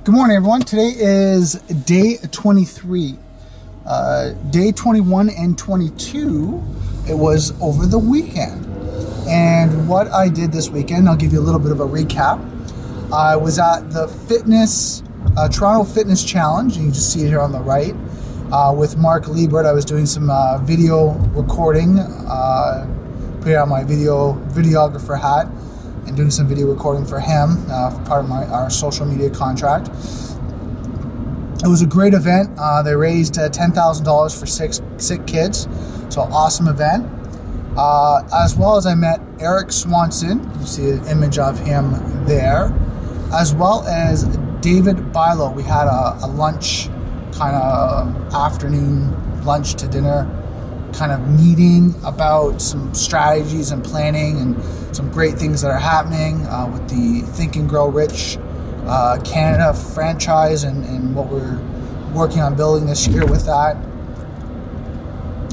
Good morning, everyone. Today is day 23. Day 21 and 22, it was over the weekend. And what I did this weekend, I'll give you a little bit of a recap. I was at the Toronto Fitness Challenge. You can just see it here on the right. With Mark Liebert, I was doing some video recording, putting on my videographer hat, and doing some video recording for him, for part of our social media contract. It was a great event. They raised $10,000 for sick kids, so awesome event. As well as I met Eric Swanson, you see an image of him there, as well as David Bilo. We had a lunch, kind of afternoon lunch to dinner kind of meeting about some strategies and planning and some great things that are happening with the Think and Grow Rich Canada franchise and what we're working on building this year with that.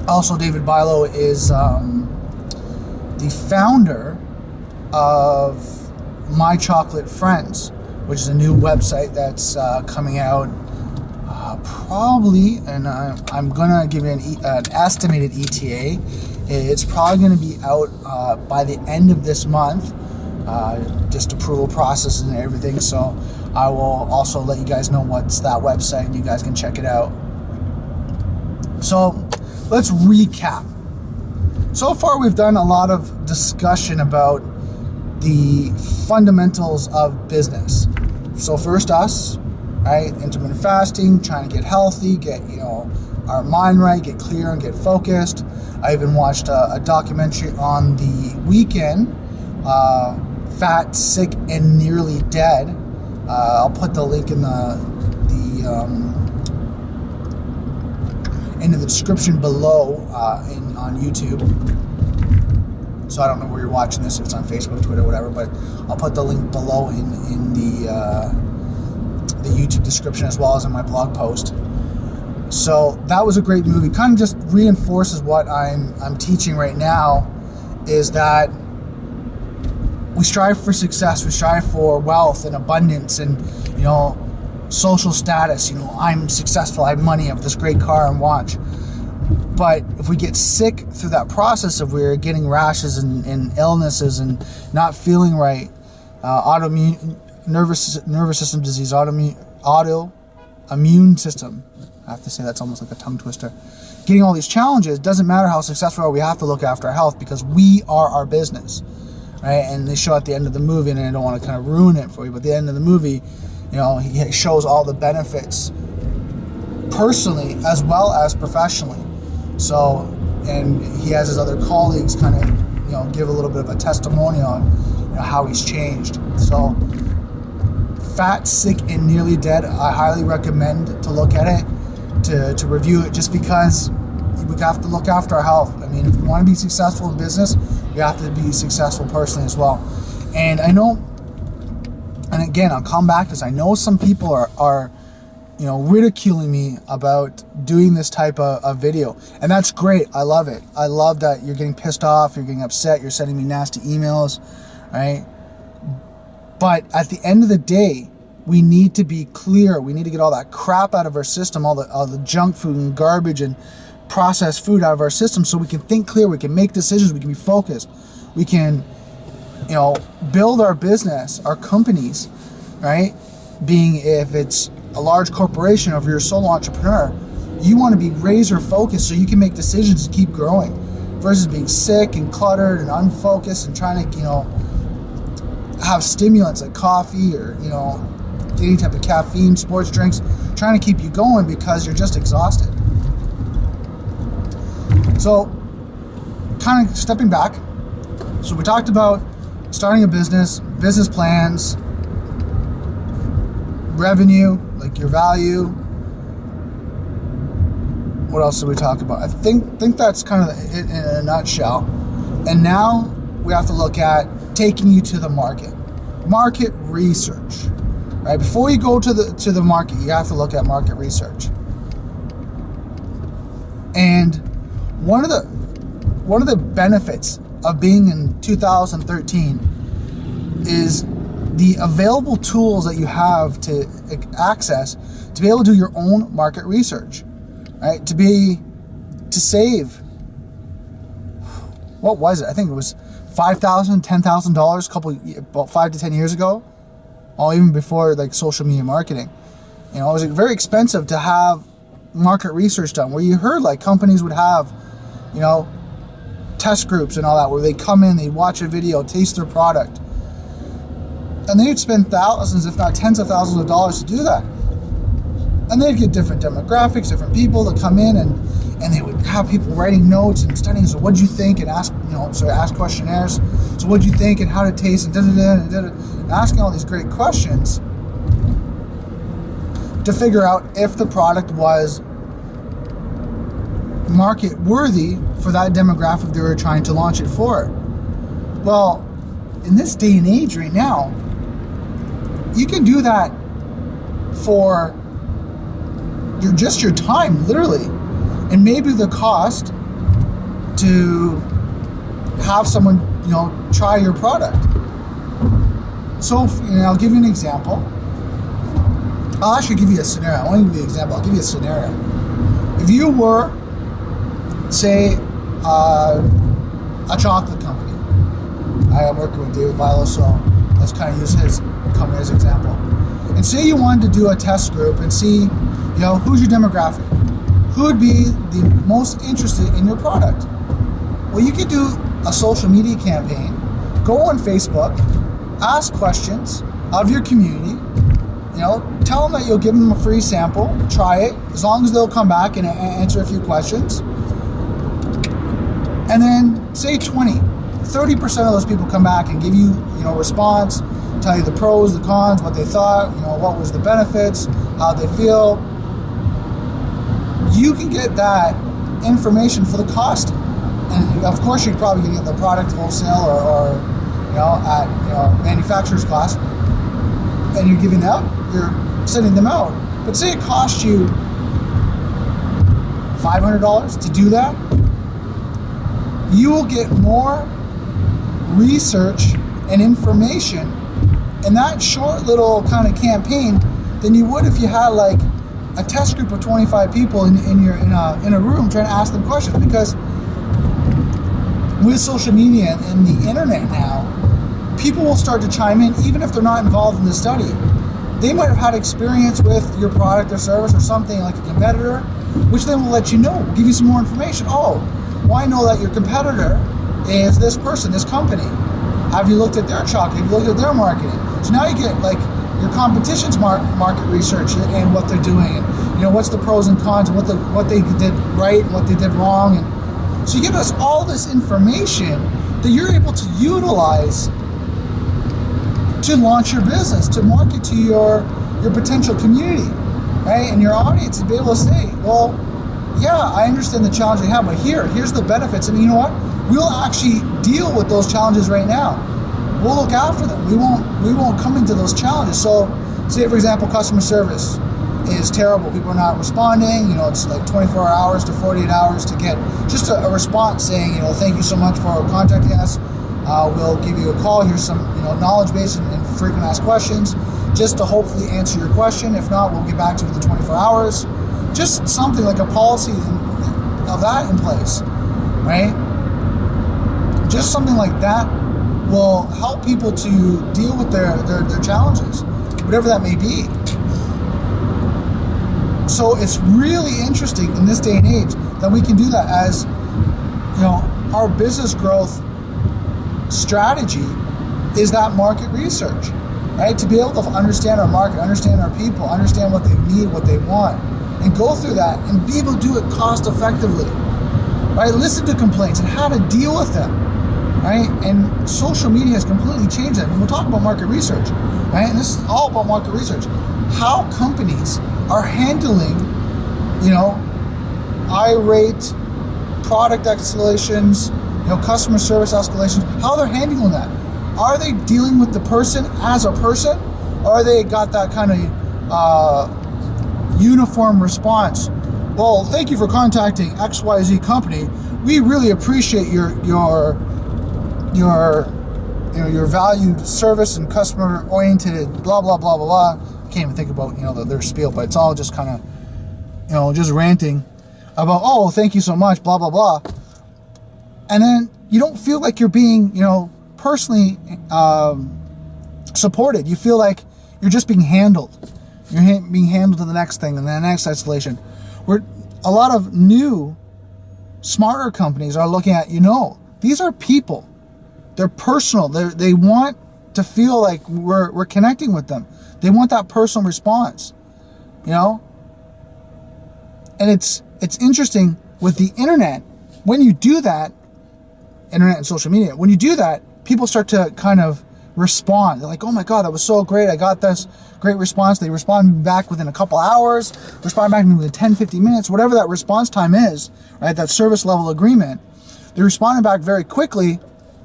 Also, David Bilo is the founder of My Chocolate Friends, which is a new website that's coming out probably, and I'm gonna give you an estimated ETA. It's probably gonna be out by the end of this month, just approval process and everything. So I will also let you guys know what's that website, and you guys can check it out. So let's recap. So far, we've done a lot of discussion about the fundamentals of business. So first, us. Right, intermittent fasting, trying to get healthy, get our mind right, get clear and get focused. I even watched a documentary on the weekend, Fat, Sick, and Nearly Dead. I'll put the link in the description below on YouTube. So I don't know where you're watching this, if it's on Facebook, Twitter, whatever, but I'll put the link below in the YouTube description, as well as in my blog post. So that was a great movie. Kind of just reinforces what I'm teaching right now, is that we strive for success, we strive for wealth and abundance and social status. I'm successful, I have money, I have this great car and watch. But if we get sick through that process of we're getting rashes and illnesses and not feeling right, autoimmune nervous system disease, autoimmune system. I have to say that's almost like a tongue twister. Getting all these challenges, doesn't matter how successful we are, we have to look after our health because we are our business, right? And they show at the end of the movie, and I don't want to kind of ruin it for you, but at the end of the movie, he shows all the benefits personally as well as professionally. So, and he has his other colleagues kind of, give a little bit of a testimony on how he's changed. So, Fat, Sick, and Nearly Dead, I highly recommend to look at it, to review it, just because we have to look after our health. I mean, if we want to be successful in business, we have to be successful personally as well. And I know, and again, I'll come back to this, I know some people are ridiculing me about doing this type of video. And that's great. I love it. I love that you're getting pissed off, you're getting upset, you're sending me nasty emails, right? But at the end of the day, we need to be clear. We need to get all that crap out of our system, all the junk food and garbage and processed food out of our system, so we can think clear, we can make decisions, we can be focused, we can, build our business, our companies, right? Being, if it's a large corporation or if you're a solo entrepreneur, you want to be razor focused so you can make decisions to keep growing, versus being sick and cluttered and unfocused and trying to, have stimulants like coffee or any type of caffeine, sports drinks, trying to keep you going because you're just exhausted. So kind of stepping back, so we talked about starting a business plans, revenue, like your value. What else did we talk about? I think that's kind of it in a nutshell. And now we have to look at taking you to the market research, right? Before you go to the market, you have to look at market research. And one of the benefits of being in 2013 is the available tools that you have to access to be able to do your own market research, right? To save, what was it? I think it was $5,000, $10,000 about 5 to 10 years ago, or even before like social media marketing. You know, it was very expensive to have market research done, where you heard like companies would have, you know, test groups and all that, where they come in, they watch a video, taste their product, and they'd spend thousands, if not tens of thousands of dollars to do that. And they'd get different demographics, different people that come in, and they would have people writing notes and studying. So what'd you think? And ask questionnaires. So what'd you think and how did it taste and and asking all these great questions to figure out if the product was market worthy for that demographic they were trying to launch it for. Well, in this day and age right now, you can do that for your time, literally, and maybe the cost to have someone, you know, try your product. So, I'll give you an example. I'll actually give you a scenario. I won't give you an example. I'll give you a scenario. If you were, say, a chocolate company. I am working with David Bilo, so let's kind of use his company as an example. And say you wanted to do a test group and see, you know, who's your demographic? Who would be the most interested in your product? Well, you could do a social media campaign, go on Facebook, ask questions of your community, you know, tell them that you'll give them a free sample, try it, as long as they'll come back and answer a few questions. And then say 30% of those people come back and give you, you know, response, tell you the pros, the cons, what they thought, you know, what was the benefits, how they feel. You can get that information for the cost. And of course, you're probably going to get the product wholesale or you know, at, you know, manufacturer's cost, and you're giving out, you're sending them out. But say it cost you $500 to do that, you will get more research and information in that short little kind of campaign than you would if you had like a test group of 25 people in a room trying to ask them questions. Because with social media and the internet now, people will start to chime in even if they're not involved in the study. They might have had experience with your product or service or something like a competitor, which then will let you know, give you some more information. Oh, well, I know that your competitor is this person, this company. Have you looked at their chocolate? Have you looked at their marketing? So now you get like your competition's market research and what they're doing, and you know what's the pros and cons, and what they did right and what they did wrong, and so you give us all this information that you're able to utilize to launch your business, to market to your potential community, right, and your audience, to be able to say, well, yeah, I understand the challenge they have, but here's the benefits, and you know what? We'll actually deal with those challenges right now. We'll look after them. We won't come into those challenges. So, say for example, customer service is terrible. People are not responding. You know, it's like 24 hours to 48 hours to get just a response saying, you know, thank you so much for contacting us. We'll give you a call. Here's some, you know, knowledge base and frequent asked questions, just to hopefully answer your question. If not, we'll get back to you within 24 hours. Just something like a policy of that in place, right? Just something like that will help people to deal with their challenges, whatever that may be. So it's really interesting in this day and age that we can do that as, you know, our business growth strategy is that market research, right? To be able to understand our market, understand our people, understand what they need, what they want, and go through that and be able to do it cost effectively, right? Listen to complaints and how to deal with them, right? And social media has completely changed that. And we'll talk about market research, right? And this is all about market research. How companies are handling, you know, irate product escalations, you know, customer service escalations, how they're handling that. Are they dealing with the person as a person, or are they got that kind of uniform response? Well, thank you for contacting XYZ company. We really appreciate your your valued service and customer oriented, blah, blah, blah, blah, blah. I can't even think about, their spiel, but it's all just kind of, just ranting about, oh, thank you so much, blah, blah, blah. And then you don't feel like you're being, personally supported. You feel like you're just being handled. You're being handled to the next thing and the next escalation. Where a lot of new, smarter companies are looking at, these are people. They're personal. They want to feel like we're connecting with them. They want that personal response, And it's interesting with the internet. When you do that, internet and social media, when you do that, people start to kind of respond. They're like, oh my God, that was so great. I got this great response. They respond back within a couple hours, respond back within 10, 15 minutes, whatever that response time is, right? That service level agreement. They responded back very quickly.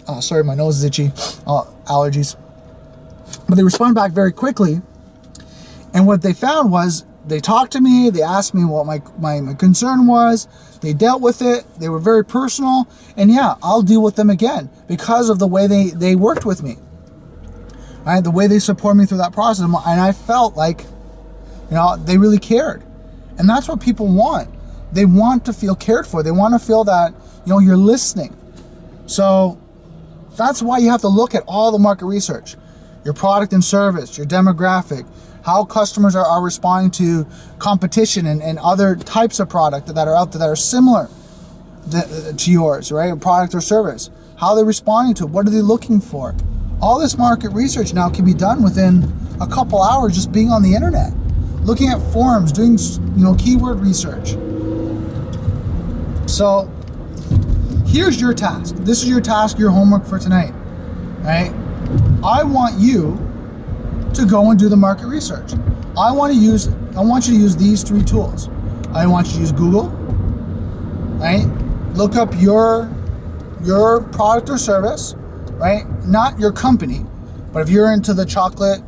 Oh, sorry, my nose is itchy. Allergies. But they responded back very quickly. And what they found was they talked to me. They asked me what my concern was. They dealt with it. They were very personal. And yeah, I'll deal with them again because of the way they worked with me. Right? The way they support me through that process. And I felt like, they really cared. And that's what people want. They want to feel cared for. They want to feel that, you're listening. So that's why you have to look at all the market research, your product and service, your demographic, how customers are responding to competition and other types of product that are out there that are similar to yours, right? A product or service. How they're responding to it. What are they looking for? All this market research now can be done within a couple hours just being on the internet, looking at forums, doing, keyword research. So here's your task. This is your task, your homework for tonight, right? I want you to go and do the market research. I want you to use these 3 tools. I want you to use Google, right? Look up your product or service, right? Not your company, but if you're into the chocolate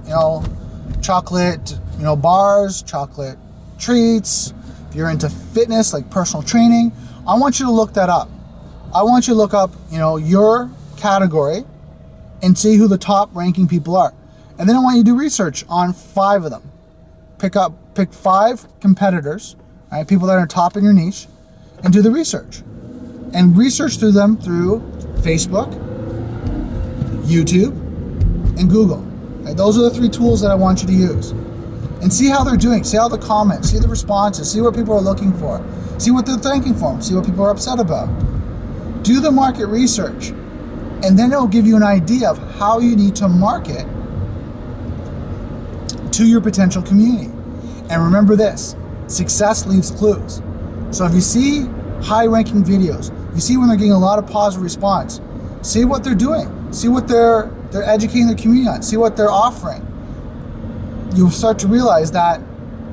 bars, chocolate treats, if you're into fitness, like personal training, I want you to look that up. I want you to look up, your category and see who the top ranking people are. And then I want you to do research on 5 of them. Pick 5 competitors, right? People that are top in your niche, and do the research. And research through them through Facebook, YouTube, and Google. Right? Those are the 3 tools that I want you to use. And see how they're doing. See how the comments, see the responses, see what people are looking for. See what they're thanking for, see what people are upset about. Do the market research. And then it'll give you an idea of how you need to market to your potential community. And remember this, success leaves clues. So if you see high-ranking videos, you see when they're getting a lot of positive response, see what they're doing, see what they're educating their community on, see what they're offering. You'll start to realize that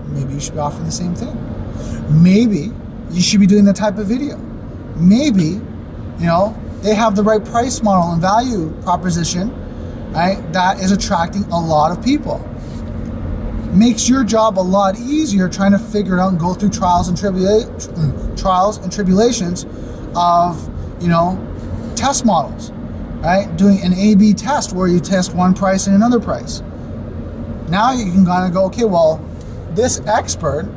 maybe you should be offering the same thing. Maybe you should be doing that type of video. Maybe, they have the right price model and value proposition, right? That is attracting a lot of people. Makes your job a lot easier trying to figure it out and go through trials and tribulations of, test models, right? Doing an A/B test where you test one price and another price. Now you can kind of go, okay, well, this expert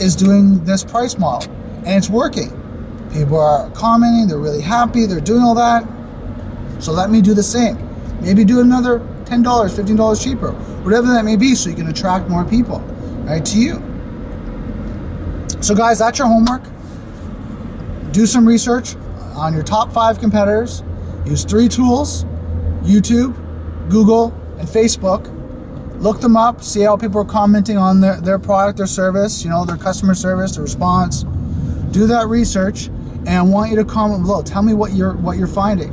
is doing this price model and it's working. People are commenting, they're really happy, they're doing all that. So let me do the same. Maybe do another $10, $15 cheaper, whatever that may be, so you can attract more people, right, to you. So guys, that's your homework. Do some research on your top 5 competitors. Use 3 tools, YouTube, Google, and Facebook. Look them up, see how people are commenting on their product, their service, their customer service, their response. Do that research, and I want you to comment below. Tell me what you're finding.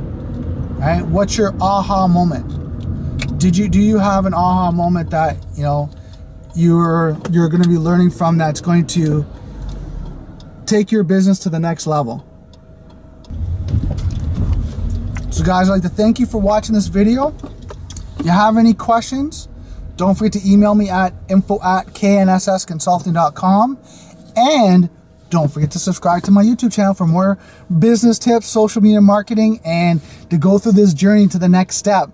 Right? What's your aha moment? Do you have an aha moment that you're going to be learning from that's going to take your business to the next level? So guys, I'd like to thank you for watching this video. If you have any questions, don't forget to email me at info@knssconsulting.com, and don't forget to subscribe to my YouTube channel for more business tips, social media marketing, and to go through this journey to the next step.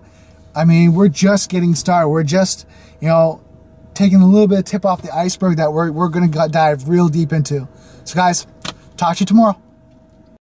I mean, we're just getting started. We're just, taking a little bit of tip off the iceberg that we're going to dive real deep into. So guys, talk to you tomorrow.